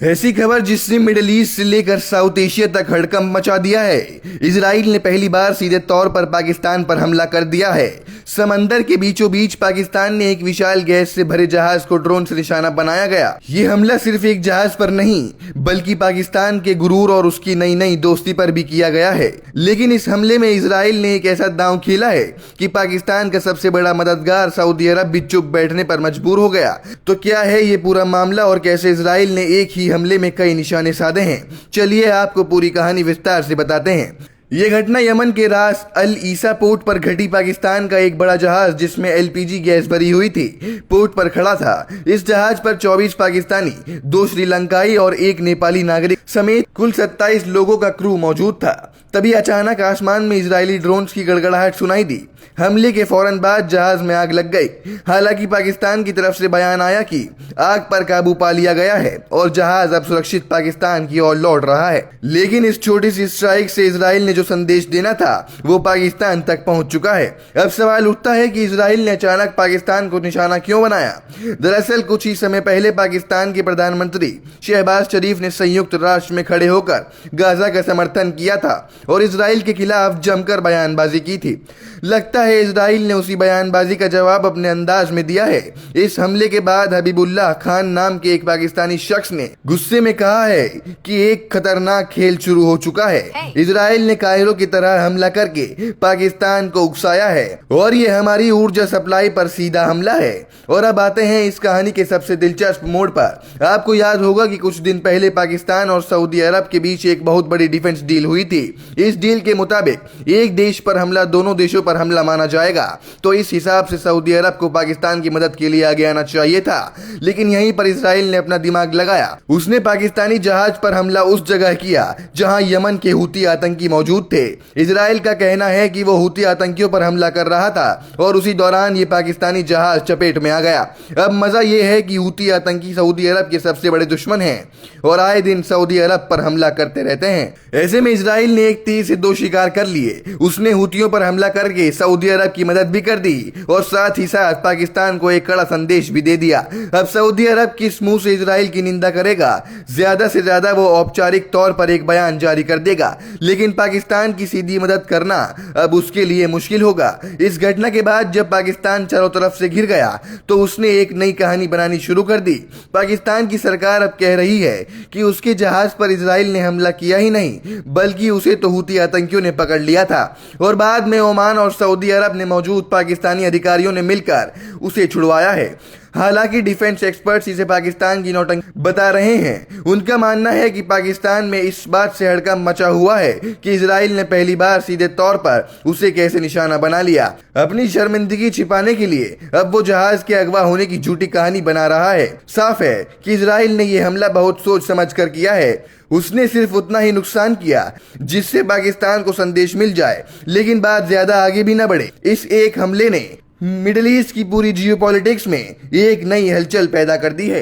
ऐसी खबर जिसने मिडिल ईस्ट से लेकर साउथ एशिया तक हड़कंप मचा दिया है। इजराइल ने पहली बार सीधे तौर पर पाकिस्तान पर हमला कर दिया है। समंदर के बीचों बीच पाकिस्तान ने एक विशाल गैस से भरे जहाज को ड्रोन से निशाना बनाया गया। ये हमला सिर्फ एक जहाज पर नहीं बल्कि पाकिस्तान के गुरूर और उसकी नई नई दोस्ती पर भी किया गया है। लेकिन इस हमले में इजराइल ने एक ऐसा दांव खेला है कि पाकिस्तान का सबसे बड़ा मददगार सऊदी अरब भी चुप बैठने पर मजबूर हो गया। तो क्या है ये पूरा मामला और कैसे इजराइल ने एक ही हमले में कई निशाने साधे हैं, चलिए आपको पूरी कहानी विस्तार से बताते हैं। ये घटना यमन के रास अल ईसा पोर्ट पर घटी। पाकिस्तान का एक बड़ा जहाज जिसमें एलपीजी गैस भरी हुई थी पोर्ट पर खड़ा था। इस जहाज पर 24 पाकिस्तानी, 2 श्रीलंकाई और 1 नेपाली नागरिक समेत कुल 27 लोगों का क्रू मौजूद था। तभी अचानक आसमान में इजरायली ड्रोन्स की गड़गड़ाहट सुनाई दी। हमले के फौरन बाद जहाज में आग लग गई। हालांकि पाकिस्तान की तरफ से बयान आया कि आग पर काबू पा लिया गया है और जहाज अब सुरक्षित पाकिस्तान की ओर लौट रहा है। लेकिन इस छोटी सी स्ट्राइक से इजराइल ने जो संदेश देना था वो पाकिस्तान तक पहुंच चुका है। अब सवाल उठता है कि इजराइल ने अचानक पाकिस्तान को निशाना क्यों बनाया। दरअसल कुछ ही समय पहले पाकिस्तान के प्रधानमंत्री शहबाज शरीफ ने संयुक्त राष्ट्र में खड़े होकर गाजा का समर्थन किया था और इजराइल के खिलाफ जमकर बयानबाजी की थी। लगता है इजराइल ने उसी बयानबाजी का जवाब अपने अंदाज में दिया है। इस हमले के बाद हबीबुल्लाह खान नाम के एक पाकिस्तानी शख्स ने गुस्से में कहा है कि एक खतरनाक खेल शुरू हो चुका है। इजराइल ने कायरो की तरह हमला करके पाकिस्तान को उकसाया है और ये हमारी ऊर्जा सप्लाई पर सीधा हमला है। और अब आते हैं इस कहानी के सबसे दिलचस्प मोड़ पर। आपको याद होगा कि कुछ दिन पहले पाकिस्तान और सऊदी अरब के बीच एक बहुत बड़ी डिफेंस डील हुई थी। इस डील के मुताबिक एक देश पर हमला दोनों देशों पर हमला माना जाएगा। तो इस हिसाब से सऊदी अरब को पाकिस्तान की मदद के लिए आगे आना चाहिए था। लेकिन यहीं पर इजराइल ने अपना दिमाग लगाया। उसने पाकिस्तानी जहाज पर हमला उस जगह किया जहां यमन के हूती आतंकी मौजूद थे। इजराइल का कहना है कि वो हूती आतंकियों पर हमला कर रहा था और उसी दौरान ये पाकिस्तानी जहाज चपेट में आ गया। अब मजा ये है कि हूती आतंकी सऊदी अरब के सबसे बड़े दुश्मन हैं और आए दिन सऊदी अरब पर हमला करते रहते हैं। ऐसे में इजराइल ने एक तीर से 2 शिकार कर लिए। उसने हूतियों पर हमला करके सऊदी अरब की मदद भी कर दी और साथ ही साथ पाकिस्तान को एक कड़ा संदेश भी दे दिया। अब सऊदी अरब किस मुंह से इजराइल की निंदा करेगा? ज्यादा से ज्यादा वो औपचारिक तौर पर एक बयान जारी कर देगा, लेकिन पाकिस्तान की सीधी मदद करना अब उसके लिए मुश्किल होगा। इस घटना के बाद जब पाकिस्तान चारों तरफ से घिर गया तो उसने एक नई कहानी बनानी शुरू कर दी। पाकिस्तान की सरकार अब कह रही है कि उसके जहाज पर इजराइल ने हमला किया ही नहीं बल्कि उसे तो हूती आतंकियों ने पकड़ लिया था और बाद में ओमान और सऊदी अरब ने मौजूद पाकिस्तानी अधिकारियों ने मिलकर उसे छुड़वाया है। हालांकि डिफेंस एक्सपर्ट्स इसे पाकिस्तान की नौटंकी बता रहे हैं। उनका मानना है कि पाकिस्तान में इस बात से हड़कंप मचा हुआ है कि इजराइल ने पहली बार सीधे तौर पर उसे कैसे निशाना बना लिया। अपनी शर्मिंदगी छिपाने के लिए अब वो जहाज के अगवा होने की झूठी कहानी बना रहा है। साफ है कि इजराइल ने यह हमला बहुत सोच समझ कर किया है। उसने सिर्फ उतना ही नुकसान किया जिससे पाकिस्तान को संदेश मिल जाए, लेकिन बात ज्यादा आगे भी न बढ़े। इस एक हमले ने मिडिल ईस्ट की पूरी जियोपॉलिटिक्स में एक नई हलचल पैदा कर दी है।